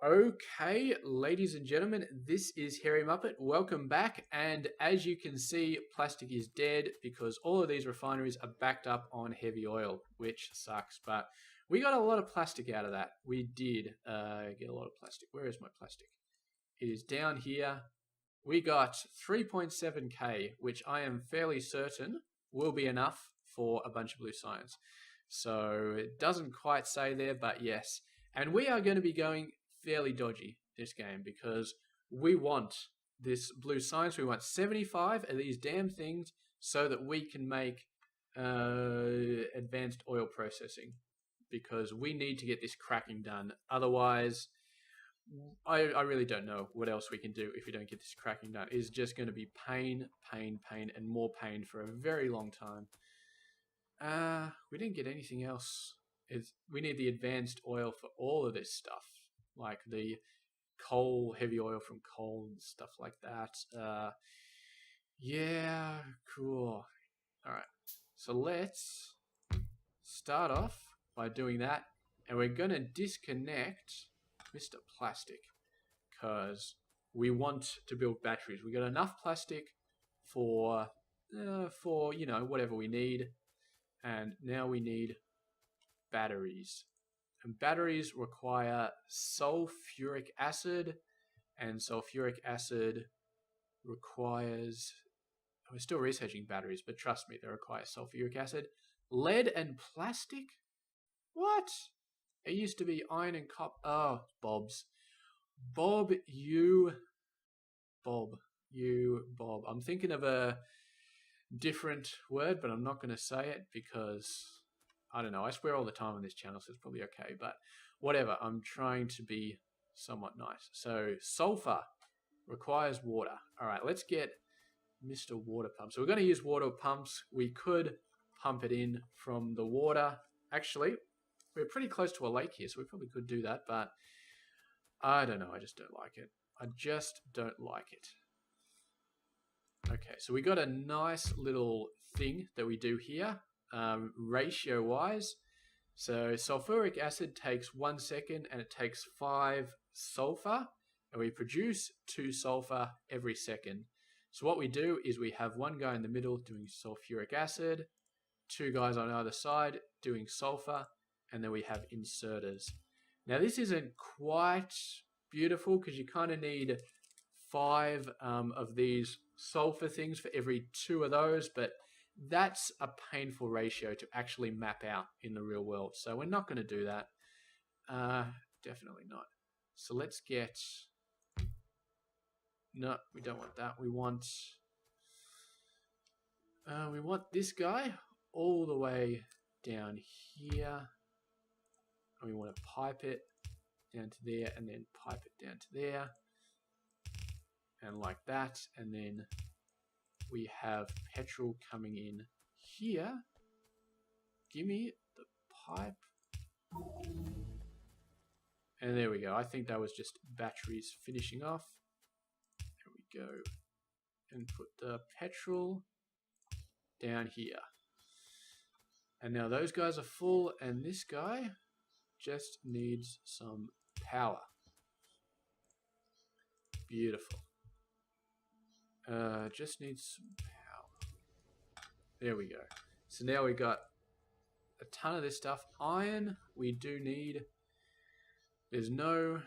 Okay, ladies and gentlemen, this is Hairymuppet. Welcome back. And as you can see, plastic is dead because all of these refineries are backed up on heavy oil, which sucks. But we got a lot of plastic out of that. We did get a lot of plastic. Where is my plastic? It is down here. We got 3.7k, which I am fairly certain will be enough for a bunch of blue science. So it doesn't quite say there, but yes. And we are going to be going fairly dodgy this game because we want this blue science. We want 75 of these damn things so that we can make advanced oil processing, because we need to get this cracking done. Otherwise, I really don't know what else we can do if we don't get this cracking done. It's just going to be pain, pain, pain, and more pain for a very long time. We didn't get anything else. We need the advanced oil for all of this stuff, like the coal, heavy oil from coal and stuff like that. Yeah, cool. All right, so let's start off by doing that, and we're going to disconnect Mr. Plastic because we want to build batteries. We got enough plastic for whatever we need, and now we need batteries. And batteries require sulfuric acid, and sulfuric acid requires... We're still researching batteries, but trust me, they require sulfuric acid. Lead and plastic? What? It used to be iron and copper. Oh, Bobs. Bob. I'm thinking of a different word, but I'm not going to say it because... I don't know, I swear all the time on this channel, so it's probably okay, but whatever, I'm trying to be somewhat nice. So, sulfur requires water. All right, let's get Mr. Water Pump. So we're going to use water pumps. We could pump it in from the water. Actually, we're pretty close to a lake here, so we probably could do that, but I don't know, I just don't like it. I just don't like it. Okay, so we got a nice little thing that we do here. Ratio wise, so sulfuric acid takes 1 second and it takes 5 sulfur, and we produce 2 sulfur every second. So what we do is we have one guy in the middle doing sulfuric acid, 2 guys on either side doing sulfur, and then we have inserters. Now this isn't quite beautiful because you kind of need 5 of these sulfur things for every 2 of those, but that's a painful ratio to actually map out in the real world. So we're not going to do that. Definitely not. So let's get... No, we don't want that. We want this guy all the way down here. And we want to pipe it down to there and then pipe it down to there. And like that. And then we have petrol coming in here. Give me the pipe. And there we go. I think that was just batteries finishing off. There we go. And put the petrol down here. And now those guys are full, and this guy just needs some power. Beautiful. Just needs some power. There we go. So now we got a ton of this stuff. Iron, we do need. I'm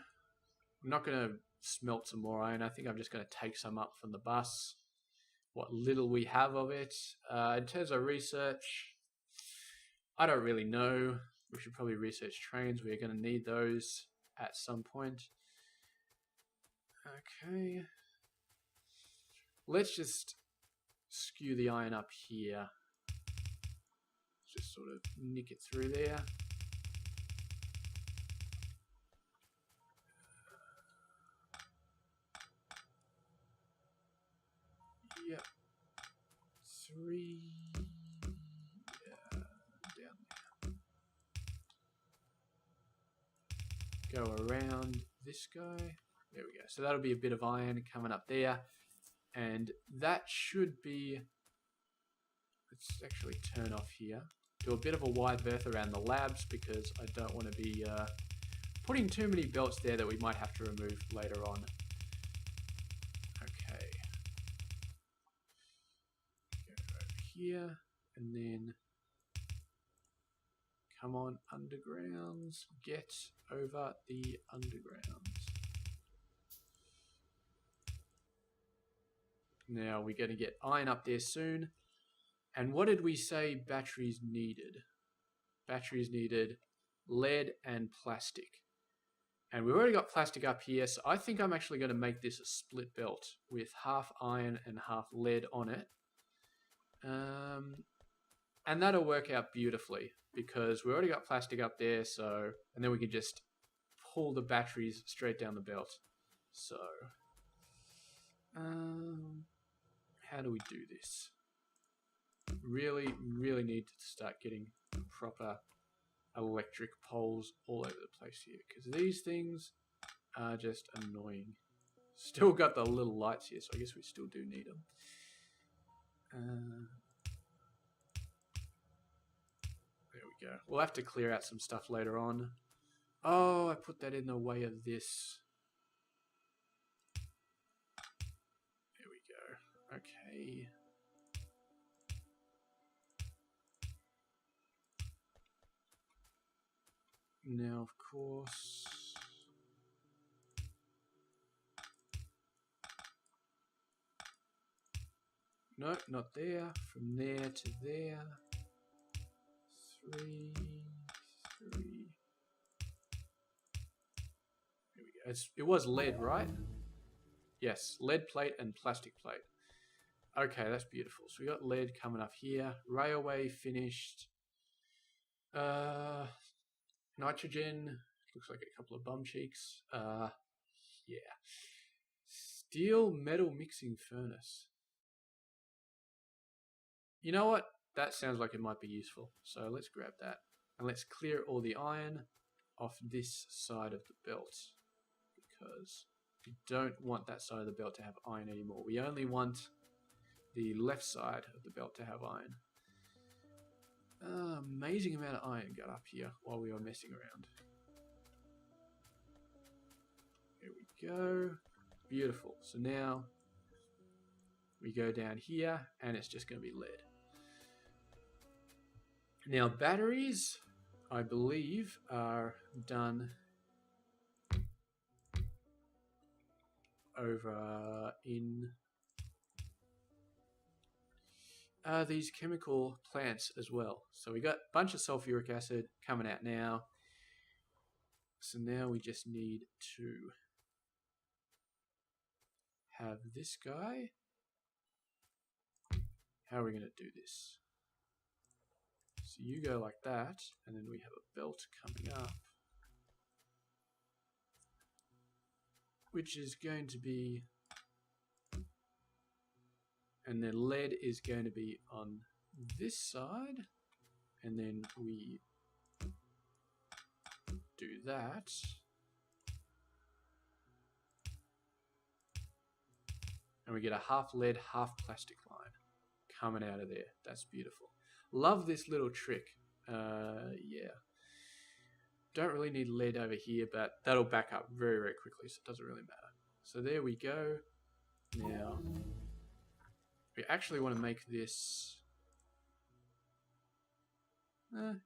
not going to smelt some more iron. I think I'm just going to take some up from the bus. What little we have of it. In terms of research, I don't really know. We should probably research trains. We're going to need those at some point. Okay. Let's just skew the iron up here. Just sort of nick it through there. Yep. 3. Down there. Go around this guy. There we go. So that'll be a bit of iron coming up there. And that should be... Let's actually turn off here. Do a bit of a wide berth around the labs because I don't want to be putting too many belts there that we might have to remove later on. Okay. Go over here, and then come on, undergrounds. Get over the undergrounds. Now we're going to get iron up there soon. And what did we say batteries needed? Batteries needed lead and plastic. And we've already got plastic up here, so I think I'm actually going to make this a split belt with half iron and half lead on it. And that'll work out beautifully because we already got plastic up there, so and then we can just pull the batteries straight down the belt. So, how do we do this? Really need to start getting proper electric poles all over the place here because these things are just annoying. Still got the little lights here, so I guess we still do need them. There we go. We'll have to clear out some stuff later on. Oh, I put that in the way of this. There we go. Okay. Now, of course... No, not there. From there to there. 3. There we go. It was lead, right? Yes, lead plate and plastic plate. Okay, that's beautiful. So we got lead coming up here. Railway finished. Nitrogen. Looks like a couple of bum cheeks. Yeah. Steel metal mixing furnace. You know what? That sounds like it might be useful. So let's grab that. And let's clear all the iron off this side of the belt. Because we don't want that side of the belt to have iron anymore. We only want the left side of the belt to have iron. Amazing amount of iron got up here while we were messing around. There we go. Beautiful. So now we go down here and it's just going to be lead. Now batteries, I believe, are done over in these chemical plants as well. So we got a bunch of sulfuric acid coming out now. So now we just need to have this guy. How are we going to do this? So you go like that, and then we have a belt coming up, which is going to be, and then lead is going to be on this side, and then we do that. And we get a half lead, half plastic line coming out of there. That's beautiful. Love this little trick. Yeah. Don't really need lead over here, but that'll back up very, very quickly, so it doesn't really matter. So there we go. Now, we actually want to make this...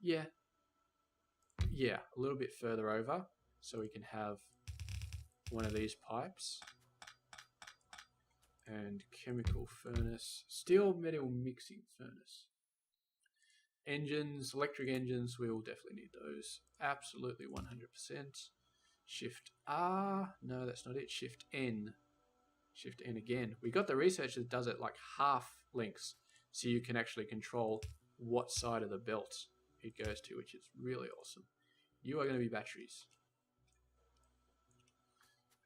yeah, a little bit further over, so we can have one of these pipes. And chemical furnace, steel metal mixing furnace. Engines, electric engines, we will definitely need those. Absolutely 100%. Shift R, no, that's not it. Shift N. Shift N again. We got the research that does it like half links, so you can actually control what side of the belt it goes to, which is really awesome. You are going to be batteries.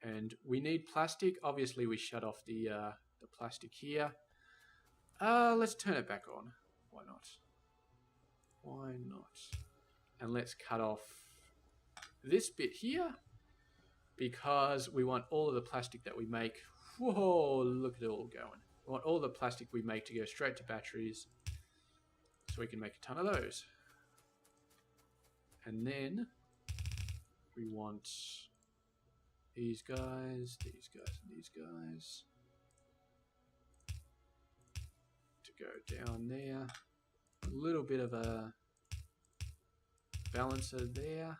And we need plastic. Obviously, we shut off the plastic here. Let's turn it back on. Why not? Why not? And let's cut off this bit here because we want all of the plastic that we make. Whoa, look at it all going. We want all the plastic we make to go straight to batteries so we can make a ton of those. And then we we want these guys, and these guys to go down there. A little bit of a balancer there.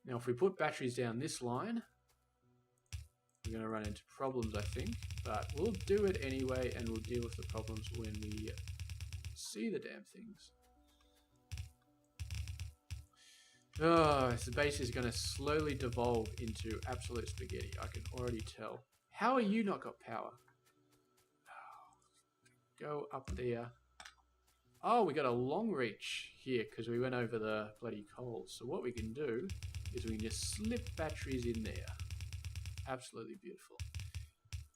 Now, if we put batteries down this line, we're going to run into problems, I think. But we'll do it anyway, and we'll deal with the problems when we see the damn things. Oh, the base is going to slowly devolve into absolute spaghetti. I can already tell. How are you not got power? Go up there. Oh, we got a long reach here because we went over the bloody coals. So what we can do is we can just slip batteries in there. Absolutely beautiful.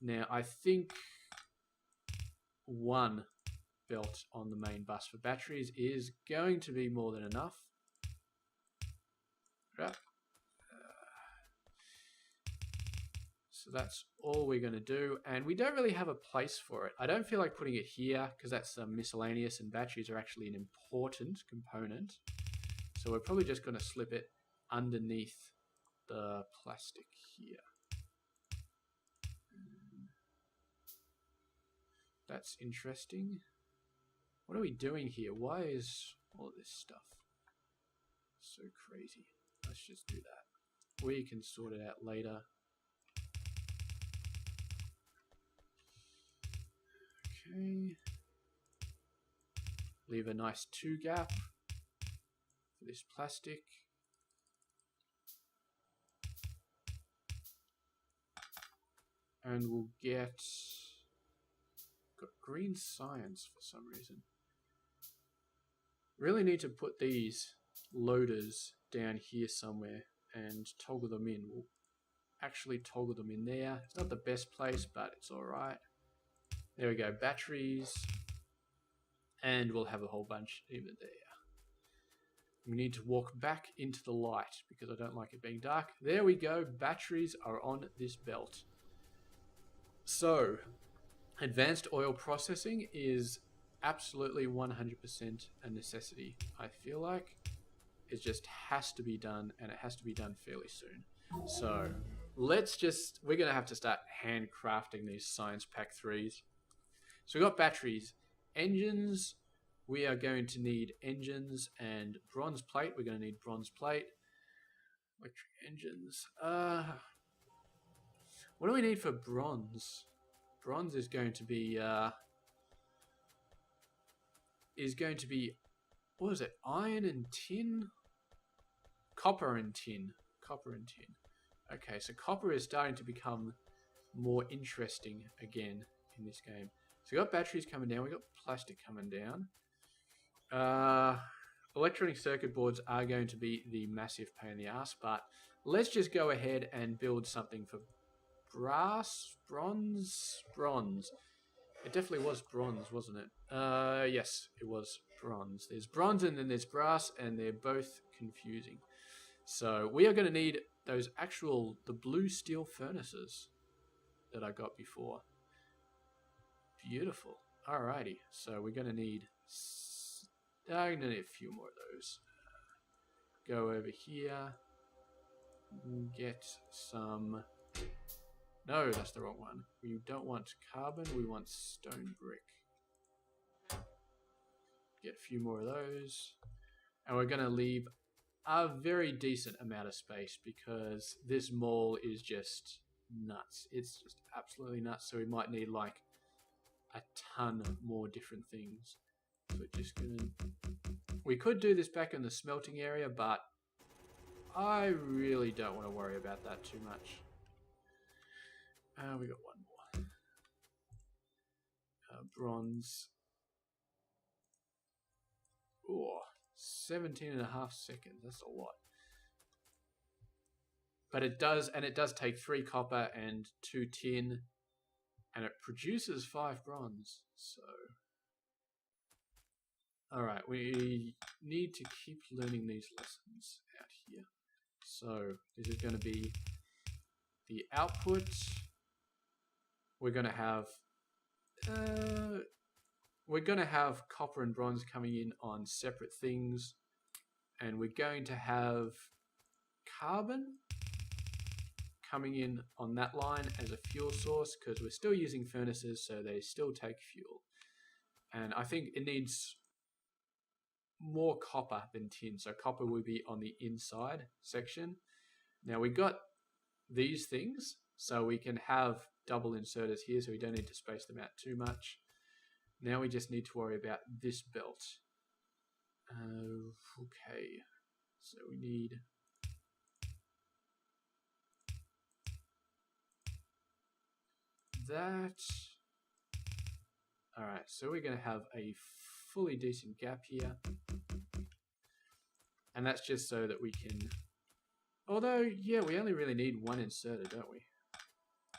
Now, I think one belt on the main bus for batteries is going to be more than enough. Right. So that's all we're going to do. And we don't really have a place for it. I don't feel like putting it here because that's miscellaneous and batteries are actually an important component. So we're probably just going to slip it underneath the plastic here. That's interesting. What are we doing here? Why is all this stuff so crazy? Let's just do that. We can sort it out later. Okay. Leave a nice 2 gap for this plastic. And we'll got green science for some reason. Really need to put these loaders down here somewhere and toggle them in. We'll actually toggle them in there. It's not the best place, but it's all right. There we go, batteries. And we'll have a whole bunch even there. We need to walk back into the light because I don't like it being dark. There we go, batteries are on this belt. So, advanced oil processing is absolutely 100% a necessity. I feel like it just has to be done, and it has to be done fairly soon. So, we're going to have to start handcrafting these science pack 3s. So we've got batteries, engines. We are going to need engines and bronze plate. We're going to need bronze plate. Electric engines. What do we need for bronze? Bronze is going to be what is it? Iron and tin? Copper and tin. Copper and tin. Okay, so copper is starting to become more interesting again in this game. So we got batteries coming down, we got plastic coming down. Electronic circuit boards are going to be the massive pain in the ass, but let's just go ahead and build something for bronze. It definitely was bronze, wasn't it? Yes, it was bronze. There's bronze and then there's brass, and they're both confusing. So we are going to need the blue steel furnaces that I got before. Beautiful. Alrighty, so we're going to need I'm going to need a few more of those. Go over here. Get some... No, that's the wrong one. We don't want carbon, we want stone brick. Get a few more of those. And we're going to leave a very decent amount of space because this mall is just nuts. It's just absolutely nuts, so we might need like a ton more different things. So just gonna... We could do this back in the smelting area, but I really don't want to worry about that too much. We got one more. Bronze. Oh, 17.5 seconds. That's a lot. But it does take 3 copper and 2 tin, and it produces 5 bronze. So, all right, we need to keep learning these lessons out here. So this is going to be the output. We're going to have copper and bronze coming in on separate things, and we're going to have carbon coming in on that line as a fuel source because we're still using furnaces, so they still take fuel. And I think it needs more copper than tin, so copper will be on the inside section. Now we got these things, so we can have double inserters here, so we don't need to space them out too much. Now we just need to worry about this belt. Okay, so we need that. Alright, so we're going to have a fully decent gap here. And that's just so that we can... Although, yeah, we only really need one inserter, don't we?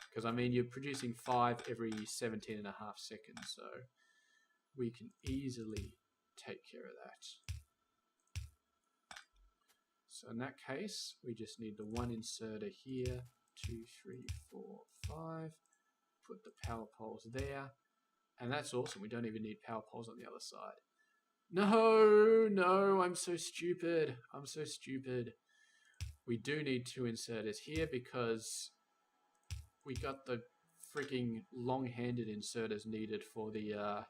Because, I mean, you're producing 5 every 17 and a half seconds, so we can easily take care of that. So in that case, we just need the one inserter here, 2, 3, 4, 5. Put the power poles there. And that's awesome. We don't even need power poles on the other side. No, I'm so stupid. I'm so stupid. We do need 2 inserters here because we got the freaking long-handed inserters needed for the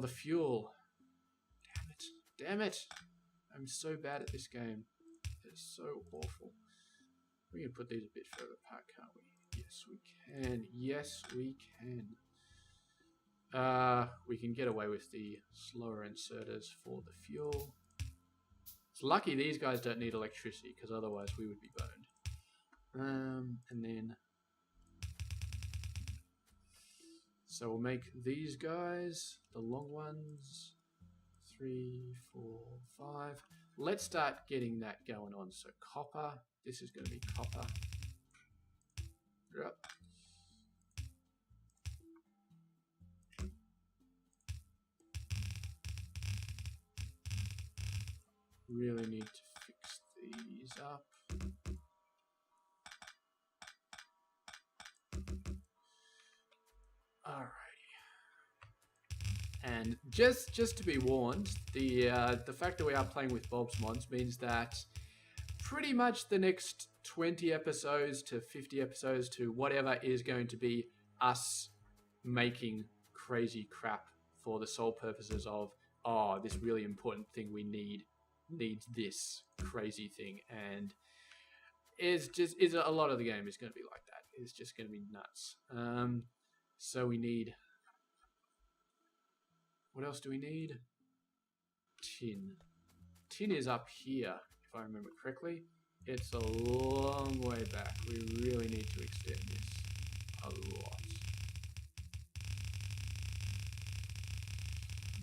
fuel. Damn it. I'm so bad at this game. It's so awful. We can put these a bit further apart, can't we? Yes, we can. Yes, we can. We can get away with the slower inserters for the fuel. It's lucky these guys don't need electricity, because otherwise we would be boned. And then... So we'll make these guys, the long ones, 3, 4, 5. Let's start getting that going on. So copper, this is going to be copper. Yep. Really need to fix these up. Alrighty. And just to be warned, the fact that we are playing with Bob's mods means that pretty much the next 20 episodes to 50 episodes to whatever is going to be us making crazy crap for the sole purposes of, oh, this really important thing we needs this crazy thing, and a lot of the game is going to be like that. It's just going to be nuts. So we need... What else do we need? Tin. Tin is up here, if I remember correctly. It's a long way back. We really need to extend this a lot.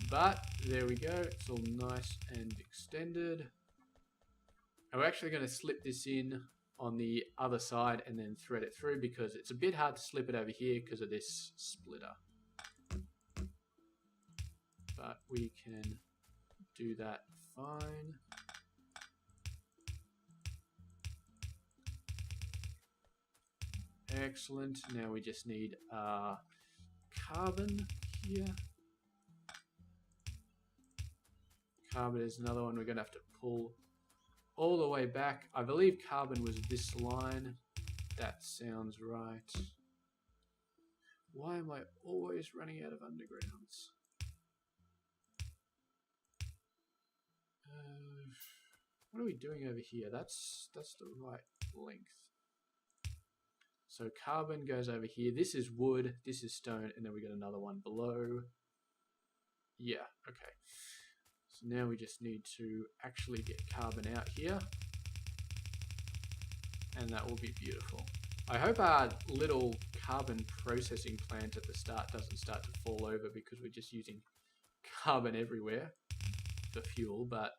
But there we go. It's all nice and extended. And we're actually going to slip this in on the other side and then thread it through because it's a bit hard to slip it over here because of this splitter. But we can do that fine. Excellent. Now we just need carbon here. Carbon is another one we're going to have to pull all the way back. I believe carbon was this line. That sounds right. Why am I always running out of undergrounds? What are we doing over here? That's the right length. So carbon goes over here. This is wood, this is stone, and then we got another one below. Yeah, okay. So now we just need to actually get carbon out here. And that will be beautiful. I hope our little carbon processing plant at the start doesn't start to fall over because we're just using carbon everywhere for fuel, but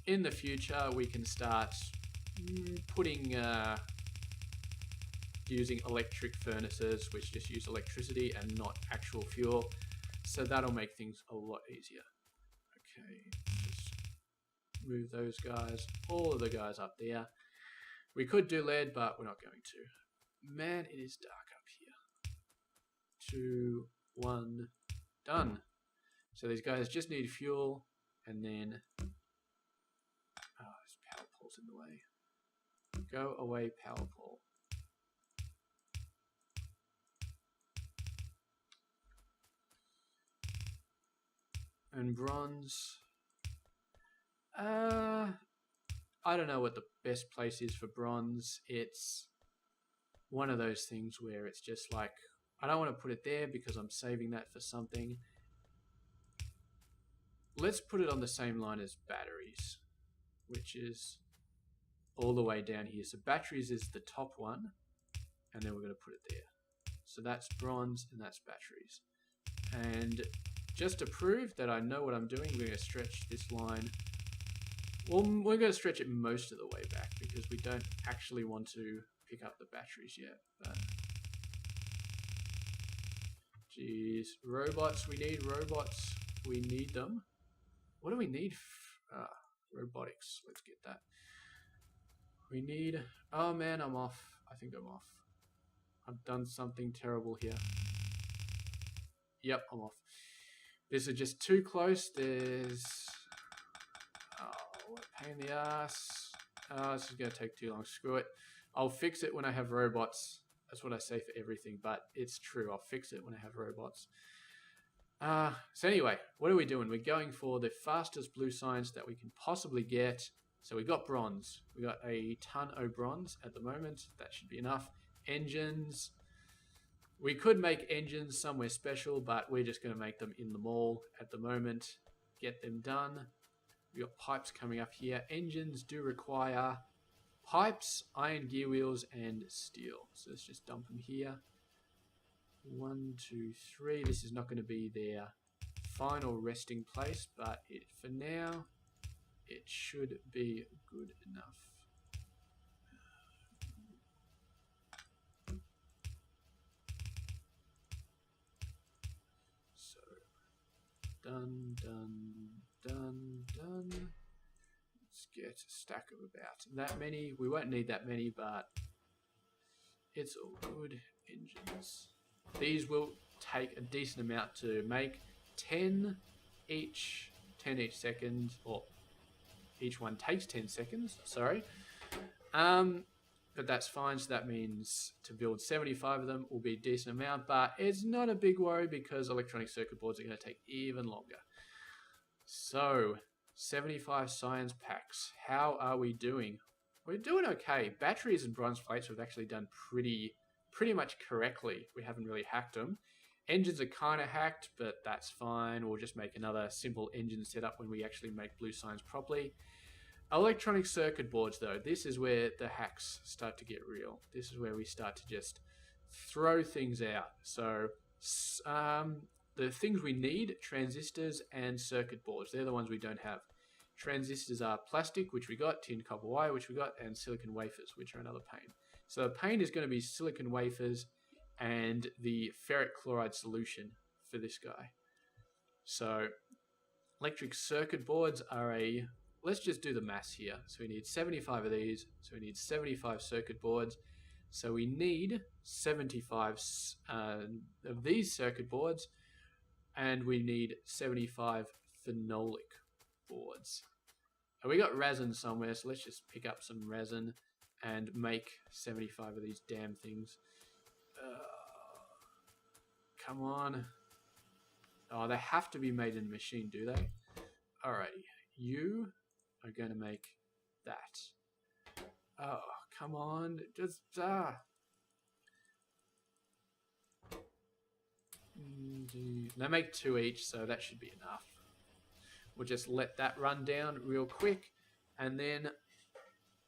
in the future we can start putting using electric furnaces which just use electricity and not actual fuel, so that'll make things a lot easier. Okay, just move those guys, all of the guys up there. We could do lead, but we're not going to. Man, it is dark up here. 2, 1, done. So these guys just need fuel, and then pole's in the way. Go away, power pole. And bronze. I don't know what the best place is for bronze. It's one of those things where it's just like, I don't want to put it there because I'm saving that for something. Let's put it on the same line as batteries, which is all the way down here. So batteries is the top one, and then we're going to put it there. So that's bronze and that's batteries. And just to prove that I know what I'm doing, we're going to stretch this line. Well, we're going to stretch it most of the way back because we don't actually want to pick up the batteries yet. But geez, robots, we need robots. We need them. What do we need? Robotics. Let's get that. We need... Oh man, I'm off. I think I'm off. I've done something terrible here. Yep, I'm off. This is just too close. There's... Oh, what a pain in the ass. Oh, this is going to take too long. Screw it. I'll fix it when I have robots. That's what I say for everything, but it's true. I'll fix it when I have robots. So anyway, what are we doing? We're going for the fastest blue science that we can possibly get. So we got bronze. We got a ton of bronze at the moment. That should be enough. Engines. We could make engines somewhere special, but we're just going to make them in the mall at the moment. Get them done. We got pipes coming up here. Engines do require pipes, iron gear wheels, and steel. So let's just dump them here. 1, 2, 3. This is not going to be their final resting place, but for now, it should be good enough. So, done. Let's get a stack of about that many. We won't need that many, but it's all good. Engines. These will take a decent amount to make. 10 each second, or each one takes 10 seconds, sorry. But that's fine, so that means to build 75 of them will be a decent amount, but it's not a big worry because electronic circuit boards are going to take even longer. So, 75 science packs. How are we doing? We're doing okay. Batteries and bronze plates we've actually done pretty much correctly. We haven't really hacked them. Engines are kind of hacked, but that's fine. We'll just make another simple engine setup when we actually make blue science properly. Electronic circuit boards, though, this is where the hacks start to get real. This is where we start to just throw things out. So, the things we need, transistors and circuit boards. They're the ones we don't have. Transistors are plastic, which we got, tin, copper wire, which we got, and silicon wafers, which are another pain. So the pain is going to be silicon wafers and the ferric chloride solution for this guy. So electric circuit boards are let's just do the maths here. So we need 75 of these. So we need 75 circuit boards. So we need 75 of these circuit boards. And we need 75 phenolic boards. And we got resin somewhere, so let's just pick up some resin and make 75 of these damn things. Come on. Oh, they have to be made in a machine, do they? Alrighty. You are going to make that. Oh, come on. Just, They make 2 each, so that should be enough. We'll just let that run down real quick. And then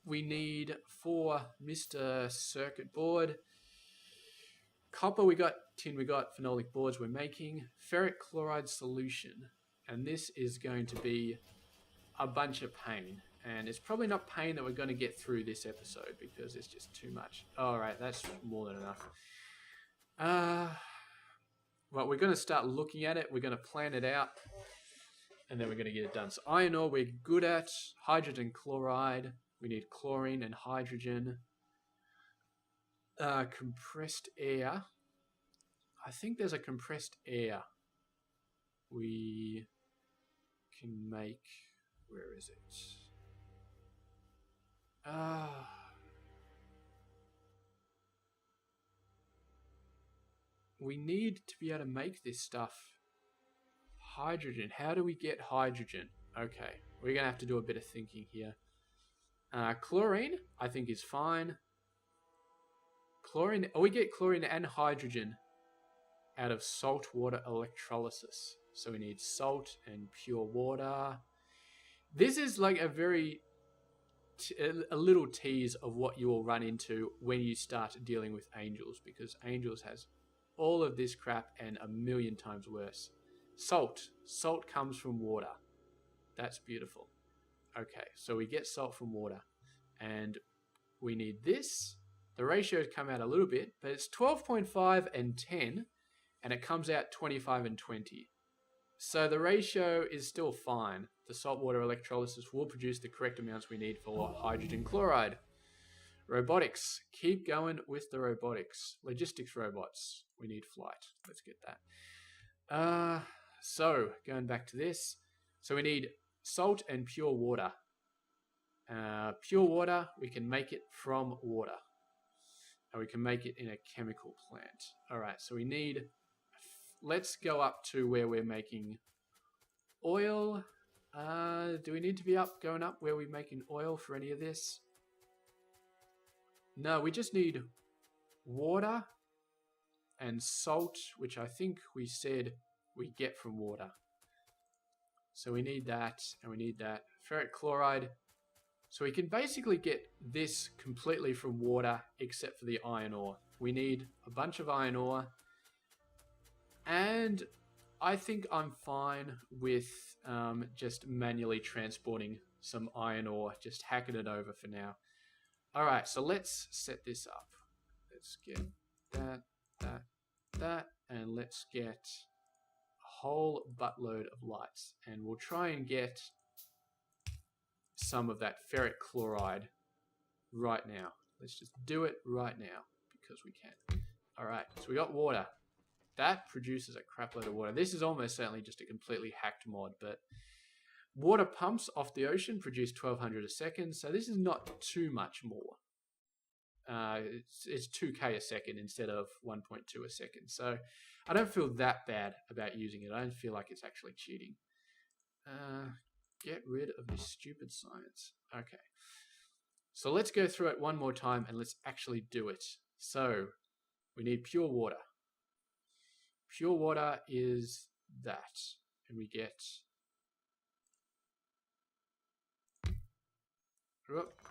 we need for Mr. Circuit Board. Copper we got, tin we got, phenolic boards we're making. Ferric chloride solution. And this is going to be a bunch of pain. And it's probably not pain that we're going to get through this episode because it's just too much. Alright, that's more than enough. Well, we're going to start looking at it. We're going to plan it out. And then we're going to get it done. So iron ore we're good at. Hydrogen chloride. We need chlorine and hydrogen. Compressed air. I think there's a compressed air we can make. Where is it? We need to be able to make this stuff. Hydrogen. How do we get hydrogen? Okay, we're going to have to do a bit of thinking here. Chlorine, I think, is fine. Chlorine. Oh, we get chlorine and hydrogen out of saltwater electrolysis. So we need salt and pure water. This is like a very a little tease of what you will run into when you start dealing with angels, because angels has all of this crap and a million times worse. Salt comes from water. That's beautiful. Okay, so we get salt from water, and we need this. The ratios come out a little bit, but it's 12.5 and 10, and it comes out 25 and 20. So the ratio is still fine. The saltwater electrolysis will produce the correct amounts we need for hydrogen chloride. Robotics. Keep going with the robotics. Logistics robots. We need flight. Let's get that. So, going back to this. So we need salt and pure water. Pure water, we can make it from water. And we can make it in a chemical plant. Alright, so we need... Let's go up to where we're making oil. Do we need to be going up where we're making oil for any of this? No, we just need water and salt, which I think we said we get from water. So we need that, and we need that. Ferric chloride. So we can basically get this completely from water, except for the iron ore. We need a bunch of iron ore. And I think I'm fine with just manually transporting some iron ore, just hacking it over for now. All right, so let's set this up. Let's get that, and let's get a whole buttload of lights. And we'll try and get some of that ferric chloride right now. Let's just do it right now because we can. All right, so we got water. That produces a crap load of water. This is almost certainly just a completely hacked mod, but water pumps off the ocean produce 1200 a second, so this is not too much more. It's 2k a second instead of 1.2 a second, so I don't feel that bad about using it. I don't feel like it's actually cheating. Get rid of this stupid science. Okay. So let's go through it one more time and let's actually do it. So we need pure water. Pure water is that. And we get...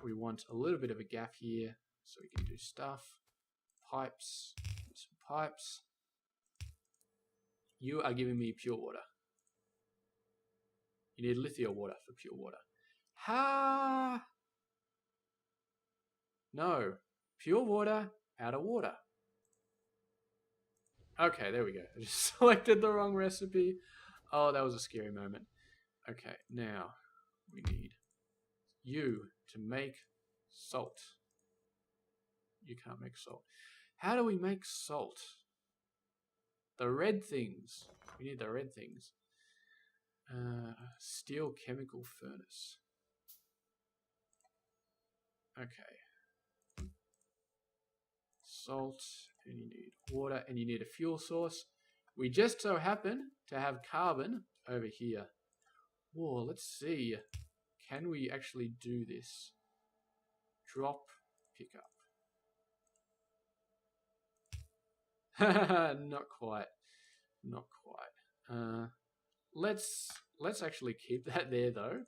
We want a little bit of a gap here so we can do stuff. Pipes. Some pipes. You are giving me pure water. You need lithium water for pure water. Ha! No. Pure water out of water. Okay, there we go. I just selected the wrong recipe. Oh, that was a scary moment. Okay, now we need you to make salt. You can't make salt. How do we make salt? The red things. We need the red things. Steel chemical furnace. Okay. Salt, and you need water, and you need a fuel source. We just so happen to have carbon over here. Whoa, let's see. Can we actually do this? Drop, pick up. Not quite. Not quite. Let's actually keep that there though.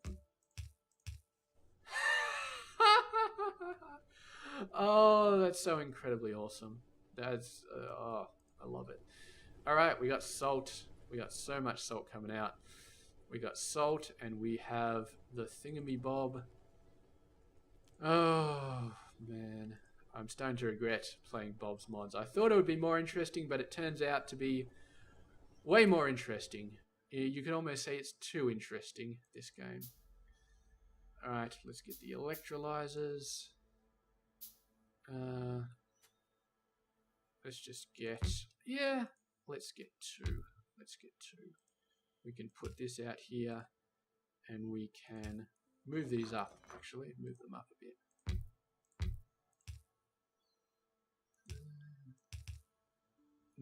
Oh, that's so incredibly awesome. That's oh, I love it. All right, we got salt. We got so much salt coming out. We got salt, and we have the thingamabob. Oh man, I'm starting to regret playing Bob's mods. I thought it would be more interesting, but it turns out to be way more interesting. You can almost say it's too interesting, this game. Alright, let's get the electrolyzers. Let's just get... Yeah, let's get two. Let's get two. We can put this out here, and we can move these up, actually. Move them up a bit.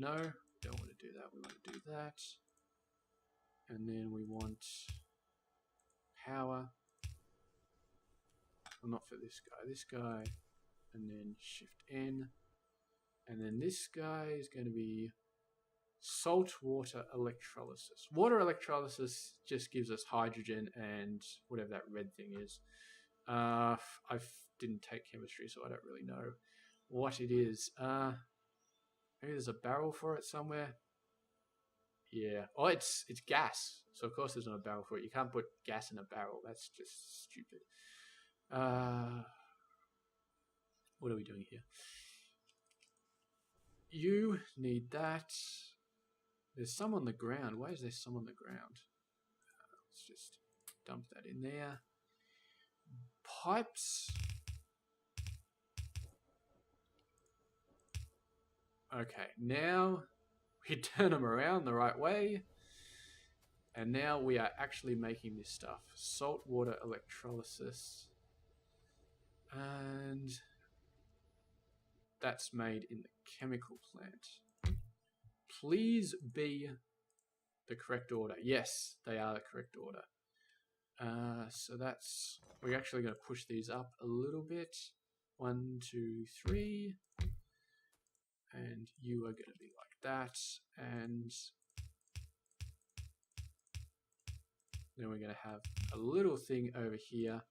no, don't want to do that. We want to do that. And then we want power. Well, not for this guy, and then Shift N. And then this guy is going to be salt water electrolysis. Water electrolysis just gives us hydrogen and whatever that red thing is. I didn't take chemistry, so I don't really know what it is. Maybe there's a barrel for it somewhere. Yeah. Oh, it's gas. So of course there's not a barrel for it. You can't put gas in a barrel. That's just stupid. What are we doing here? You need that. There's some on the ground. Why is there some on the ground? Let's just dump that in there. Pipes. Okay, now we turn them around the right way. And now we are actually making this stuff. Salt water electrolysis. And that's made in the chemical plant. Please be the correct order. Yes, they are the correct order. So that's... We're actually going to push these up a little bit. 1, 2, 3. And you are going to be like that. And then we're going to have a little thing over here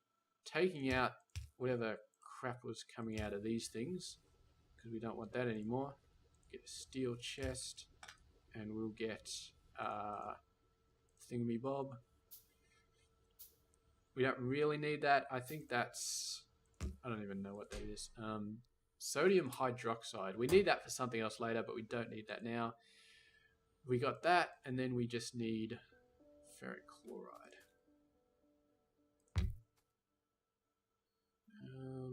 taking out whatever crap was coming out of these things, because we don't want that anymore. Get a steel chest, and we'll get thingamy-bob. We don't really need that. I think that's... I don't even know what that is. Sodium hydroxide. We need that for something else later, but we don't need that now. We got that, and then we just need ferric chloride.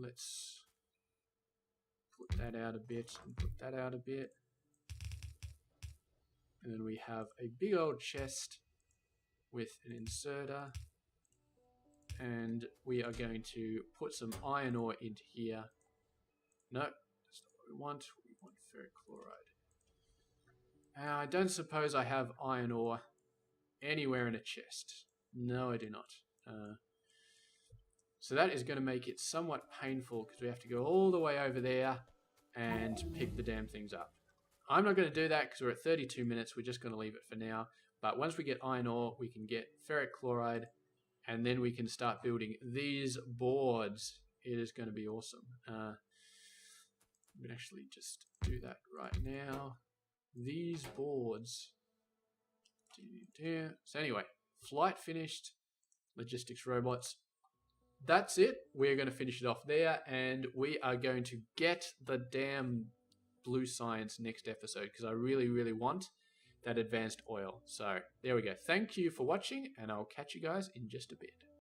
Let's put that out a bit and put that out a bit. And then we have a big old chest with an inserter. And we are going to put some iron ore into here. No, that's not what we want. We want ferric chloride. I don't suppose I have iron ore anywhere in a chest. No, I do not. So that is going to make it somewhat painful because we have to go all the way over there and pick the damn things up. I'm not going to do that because we're at 32 minutes. We're just going to leave it for now. But once we get iron ore, we can get ferric chloride, and then we can start building these boards. It is going to be awesome. We can actually just do that right now. These boards. So anyway, flight finished. Logistics robots. That's it. We're going to finish it off there, and we are going to get the damn blue science next episode because I really, really want that advanced oil. So there we go. Thank you for watching, and I'll catch you guys in just a bit.